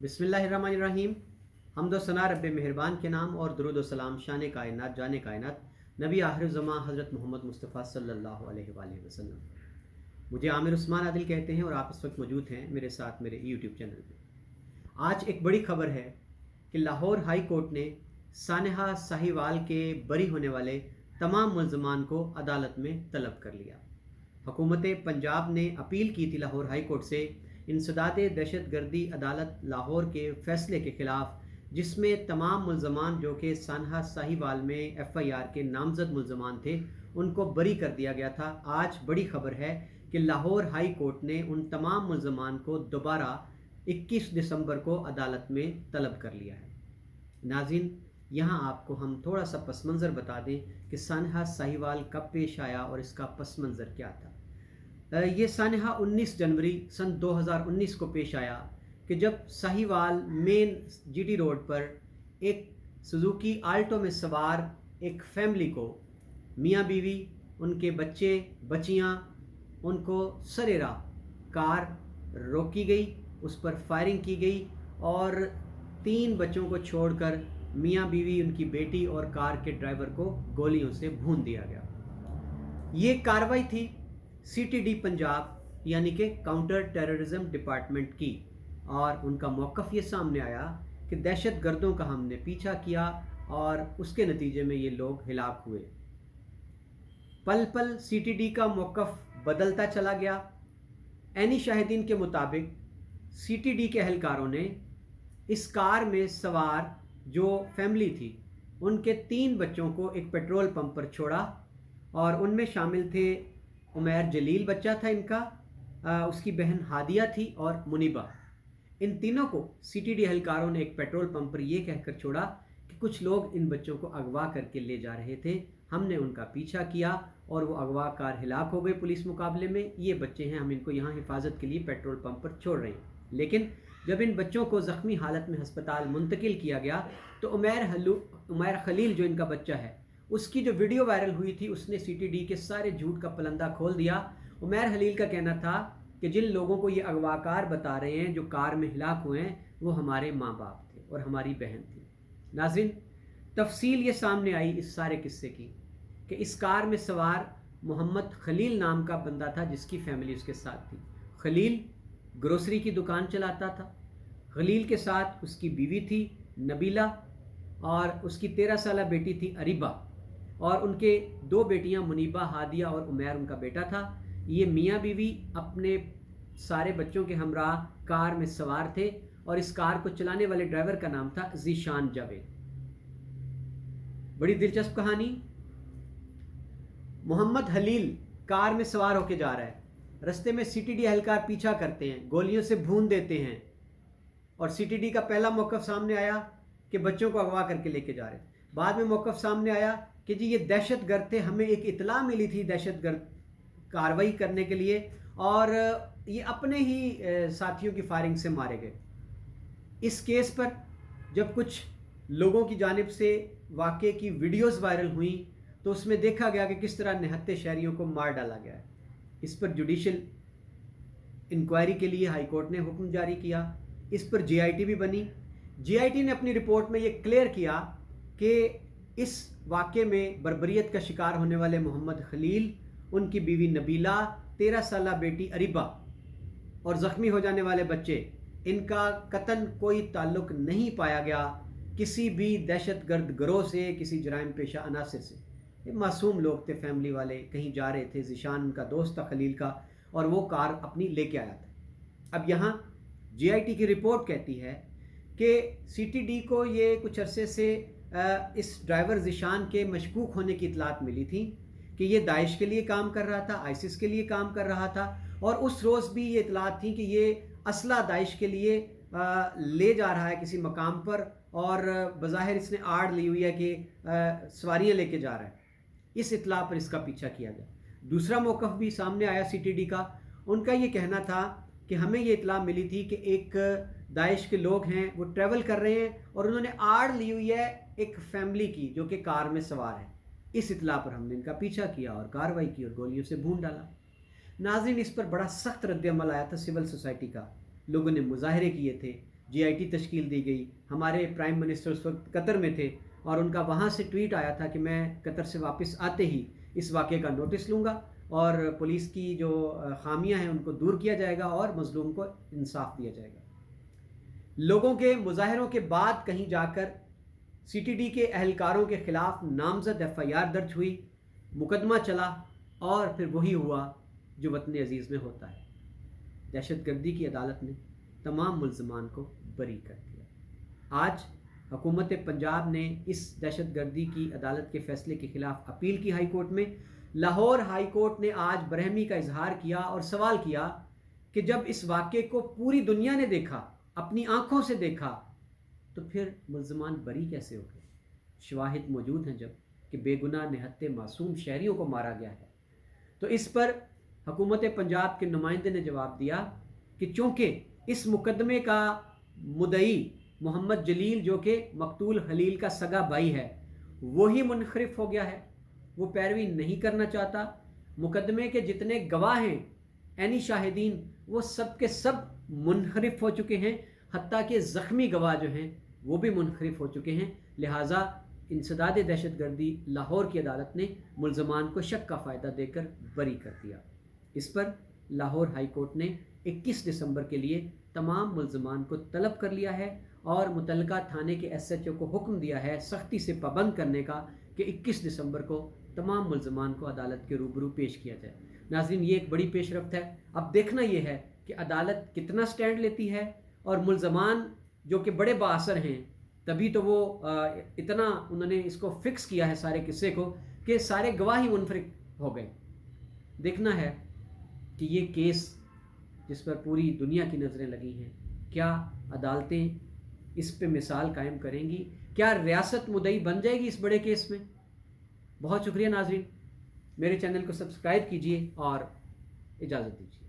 बिस्मिल्लाहिर्रहमानिर्रहीम। हम्द व सना रब्बे मेहरबान के नाम और दुरूद व सलाम शान कायनात जाने कायनात नबी आखिर ज़मां हज़रत मोहम्मद मुस्तफ़ा सल्लल्लाहु अलैहि वसल्लम। मुझे आमिर उस्मान आदिल कहते हैं और आप इस वक्त मौजूद हैं मेरे साथ मेरे यूट्यूब चैनल पे। आज एक बड़ी खबर है कि लाहौर हाई कोर्ट ने सानेहा साहिवाल के बरी होने वाले तमाम मुल्ज़मान को अदालत में तलब कर लिया। हुकूमत पंजाब ने अपील की थी लाहौर हाई कोर्ट से इंसदाद दहशत गर्दी अदालत लाहौर के फ़ैसले के ख़िलाफ़, जिसमें तमाम मुल्ज़मान जो कि सानहा साहिवाल में FIR के नामज़द मुल्ज़मान थे उनको बरी कर दिया गया था। आज बड़ी खबर है कि लाहौर हाई कोर्ट ने उन तमाम मुल्ज़मान को दोबारा 21 दिसंबर को अदालत में तलब कर लिया है। नाज़रीन, यहाँ आपको हम थोड़ा सा पस मंज़र बता दें कि सानहा साहिवाल कब पेश आया और इसका पस मंज़र क्या था। ये सानहा 19 जनवरी सन 2019 को पेश आया कि जब साहिवाल मेन GT रोड पर एक सुजुकी आल्टो में सवार एक फैमिली को, मियाँ बीवी, उनके बच्चे बच्चियाँ, उनको सरेरा कार रोकी गई, उस पर फायरिंग की गई और 3 बच्चों को छोड़कर मियाँ बीवी, उनकी बेटी और कार के ड्राइवर को गोलियों से भून दिया गया। ये कार्रवाई थी CTD पंजाब यानी कि काउंटर टेररिज्म डिपार्टमेंट की, और उनका मौक़िफ़ ये सामने आया कि दहशत गर्दों का हमने पीछा किया और उसके नतीजे में ये लोग हिलाक हुए। पल पल CTD का मौक़िफ़ बदलता चला गया। ऐनी शाहिदीन के मुताबिक CTD के एहलकारों ने इस कार में सवार जो फैमिली थी उनके 3 बच्चों को एक पेट्रोल पंप पर छोड़ा, और उनमें शामिल थे उमैर जलील बच्चा था इनका, उसकी बहन हादिया थी और मुनीबा। इन तीनों को CTD एहलकारों ने एक पेट्रोल पंप पर यह कहकर छोड़ा कि कुछ लोग इन बच्चों को अगवा करके ले जा रहे थे, हमने उनका पीछा किया और वो अगवा कार हिलाक हो गए पुलिस मुकाबले में। ये बच्चे हैं, हम इनको यहाँ हिफाजत के लिए पेट्रोल पंप पर छोड़ रहे हैं। लेकिन जब इन बच्चों को ज़ख्मी हालत में हस्पताल मुंतकिल किया गया तो उमैर खलील जो इनका बच्चा है, उसकी जो वीडियो वायरल हुई थी उसने CTD के सारे झूठ का पलंदा खोल दिया। उमैर खलील का कहना था कि जिन लोगों को ये अगवाकार बता रहे हैं जो कार में हिलाक हुए हैं वो हमारे माँ बाप थे और हमारी बहन थी। नाज़रीन, तफसील ये सामने आई इस सारे किस्से की कि इस कार में सवार मोहम्मद खलील नाम का बंदा था जिसकी फैमिली उसके साथ थी। खलील ग्रोसरी की दुकान चलाता था। खलील के साथ उसकी बीवी थी नबीला और उसकी 13 साल बेटी थी अरीबा, और उनके 2 बेटियां मुनीबा, हादिया और उमैर उनका बेटा था। ये मियाँ बीवी अपने सारे बच्चों के हमराह कार में सवार थे और इस कार को चलाने वाले ड्राइवर का नाम था ज़ीशान जावेद। बड़ी दिलचस्प कहानी। मोहम्मद खलील कार में सवार होकर जा रहा है, रास्ते में CTD एहलकार पीछा करते हैं, गोलियों से भून देते हैं, और CTD का पहला मौक़िफ़ सामने आया कि बच्चों को अगवा करके लेके जा रहे थे। बाद में मौक़िफ़ सामने आया कि जी ये दहशत गर्द थे, हमें एक इत्तला मिली थी दहशत गर्द कार्रवाई करने के लिए, और ये अपने ही साथियों की फायरिंग से मारे गए। इस केस पर जब कुछ लोगों की जानिब से वाक़े की वीडियोस वायरल हुई तो उसमें देखा गया कि किस तरह निहत्थे शहरियों को मार डाला गया है। इस पर जुडिशल इंक्वायरी के लिए हाई कोर्ट ने हुक्म जारी किया। इस पर JIT भी बनी। JIT ने अपनी रिपोर्ट में ये क्लियर किया कि इस वाक़े में बर्बरियत का शिकार होने वाले मोहम्मद खलील, उनकी बीवी नबीला, 13 साल बेटी अरीबा और ज़ख्मी हो जाने वाले बच्चे, इनका कतन कोई ताल्लुक़ नहीं पाया गया किसी भी दहशत गर्द गिरोह से, किसी जराइम पेशा अनासर से। ये मासूम लोग थे, फैमिली वाले, कहीं जा रहे थे। ज़ीशान उनका दोस्त था खलील का, और वो कार अपनी लेके आया था। अब यहाँ JIT की रिपोर्ट कहती है कि CTD को ये कुछ अरसे से इस ड्राइवर ज़ीशान के मशकूक होने की इतलात मिली थी कि ये दाइश के लिए काम कर रहा था, ISIS के लिए काम कर रहा था, और उस रोज़ भी ये इतलात थी कि ये असला दाइश के लिए ले जा रहा है किसी मकाम पर, और बज़ाहिर इसने आड़ ली हुई है कि सवारियाँ लेके जा रहा है। इस इतला पर इसका पीछा किया गया। दूसरा मौक़िफ़ भी सामने आया CTD का। उनका ये कहना था कि हमें ये इतला मिली थी कि एक दाइश के लोग हैं वो ट्रैवल कर रहे हैं और उन्होंने आड़ ली हुई है एक फैमिली की जो कि कार में सवार है। इस इतला पर हमने इनका पीछा किया और कार्रवाई की और गोलियों से भून डाला। नाज़रीन, इस पर बड़ा सख्त रद्द अमल आया था सिविल सोसाइटी का। लोगों ने मुजाहरे किए थे, GIT تشکیل دی گئی. ہمارے پرائم منسٹر اس وقت قطر میں تھے اور ان کا وہاں سے ٹویٹ آیا تھا کہ میں قطر سے واپس آتے ہی اس واقعے کا نوٹس لوں گا اور پولیس کی جو خامیاں ہیں ان کو دور کیا جائے گا اور مظلوم کو انصاف دیا جائے گا. لوگوں کے مظاہروں کے بعد کہیں جا کر CTD کے اہلکاروں کے خلاف نامزد FIR درج ہوئی، مقدمہ چلا اور پھر وہی ہوا جو وطن عزیز میں ہوتا ہے. دہشت گردی کی عدالت نے تمام ملزمان کو بری کر دیا. آج حکومت پنجاب نے اس دہشت گردی کی عدالت کے فیصلے کے خلاف اپیل کی ہائی کورٹ میں. لاہور ہائی کورٹ نے آج برہمی کا اظہار کیا اور سوال کیا کہ جب اس واقعے کو پوری دنیا نے دیکھا، اپنی آنکھوں سے دیکھا، تو پھر ملزمان بری کیسے ہو گئے؟ شواہد موجود ہیں جب کہ بے گناہ نہتے معصوم شہریوں کو مارا گیا ہے. تو اس پر حکومت پنجاب کے نمائندے نے جواب دیا کہ چونکہ اس مقدمے کا مدعی محمد جلیل جو کہ مقتول خلیل کا سگا بھائی ہے وہی منحرف ہو گیا ہے، وہ پیروی نہیں کرنا چاہتا. مقدمے کے جتنے گواہ ہیں، عینی شاہدین، وہ سب کے سب منحرف ہو چکے ہیں، حتیٰ کہ زخمی گواہ جو ہیں وہ بھی منحرف ہو چکے ہیں. لہٰذا انسداد دہشت گردی لاہور کی عدالت نے ملزمان کو شک کا فائدہ دے کر بری کر دیا. اس پر لاہور ہائی کورٹ نے 21 دسمبر کے لیے تمام ملزمان کو طلب کر لیا ہے اور متعلقہ تھانے کے SHO کو حکم دیا ہے سختی سے پابند کرنے کا کہ 21 دسمبر کو تمام ملزمان کو عدالت کے روبرو پیش کیا جائے. ناظرین، یہ ایک بڑی پیش رفت ہے. اب دیکھنا یہ ہے کہ عدالت کتنا سٹینڈ لیتی ہے اور ملزمان جو کہ بڑے بااثر ہیں، تبھی تو وہ اتنا انہوں نے اس کو فکس کیا ہے سارے قصے کو کہ سارے گواہ ہی منفرد ہو گئے. دیکھنا ہے کہ یہ کیس جس پر پوری دنیا کی نظریں لگی ہیں، کیا عدالتیں اس پہ مثال قائم کریں گی؟ کیا ریاست مدعی بن جائے گی اس بڑے کیس میں؟ بہت شکریہ ناظرین، میرے چینل کو سبسکرائب کیجیے اور اجازت دیجیے.